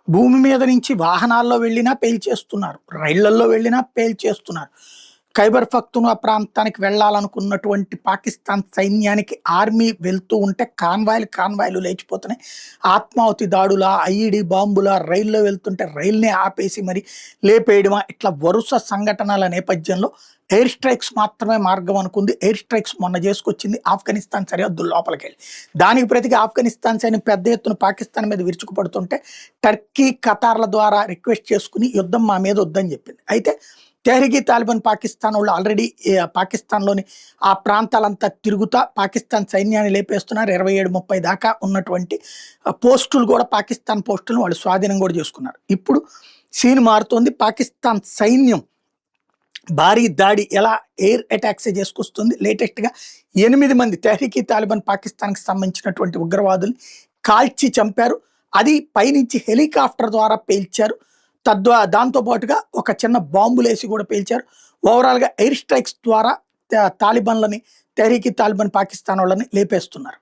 భూమి మీద నుంచి వాహనాల్లో వెళ్ళినా పేల్చేస్తున్నారు. రైళ్లల్లో వెళ్ళినా పేల్చేస్తున్నారు. ఖైబర్ పఖ్తూన్‌ఖ్వా ప్రాంతానికి వెళ్ళాలనుకున్నటువంటి పాకిస్తాన్ సైన్యానికి ఆర్మీ వెళ్తూ ఉంటే కాన్వాయ్‌లు లేచిపోతున్నాయి. ఆత్మాహుతి దాడులా, ఐఈడీ బాంబులా, రైల్లో వెళ్తుంటే రైలునే ఆపేసి మరి లేపేయడమా, ఇట్లా వరుస సంఘటనల నేపథ్యంలో ఎయిర్ స్ట్రైక్స్ మాత్రమే మార్గం అనుకుంది. ఎయిర్ స్ట్రైక్స్ మొన్న చేసుకొచ్చింది ఆఫ్ఘనిస్తాన్ సరిహద్దుల లోపలికెళ్ళి. దానికి ప్రతిగా ఆఫ్ఘనిస్తాన్ సైన్యం పెద్ద ఎత్తున పాకిస్తాన్ మీద విరుచుకుపడుతుంటే టర్కీ, ఖతార్‌ల ద్వారా రిక్వెస్ట్ చేసుకొని యుద్ధం మా మీద వద్దని చెప్పింది. అయితే తెహ్రీక్ తాలిబాన్ పాకిస్తాన్ వాళ్ళు ఆల్రెడీ పాకిస్తాన్‌లోని ఆ ప్రాంతాలంతా తిరుగుతా పాకిస్తాన్ సైన్యాన్ని లేపేస్తున్నారు. 27, 30 దాకా ఉన్నటువంటి పోస్టులు కూడా పాకిస్తాన్ పోస్టులను వాళ్ళు స్వాధీనం కూడా చేసుకున్నారు. ఇప్పుడు సీన్ మారుతోంది. పాకిస్తాన్ సైన్యం భారీ దాడి ఎలా ఎయిర్ అటాక్స్ చేసుకొస్తుంది. లేటెస్ట్‌గా 8 మంది తెహ్రీక్ తాలిబాన్ పాకిస్తాన్‌కి సంబంధించినటువంటి ఉగ్రవాదుల్ని కాల్చి చంపారు. అది పైనుంచి హెలికాప్టర్ ద్వారా పేల్చారు. దాంతో పాటుగా ఒక చిన్న బాంబులేసి కూడా పేల్చారు. ఓవరాల్‌గా ఎయిర్ స్ట్రైక్స్ ద్వారా తాలిబాన్లని, తెహ్రీక్ తాలిబాన్ పాకిస్తాన్ వాళ్ళని లేపేస్తున్నారు.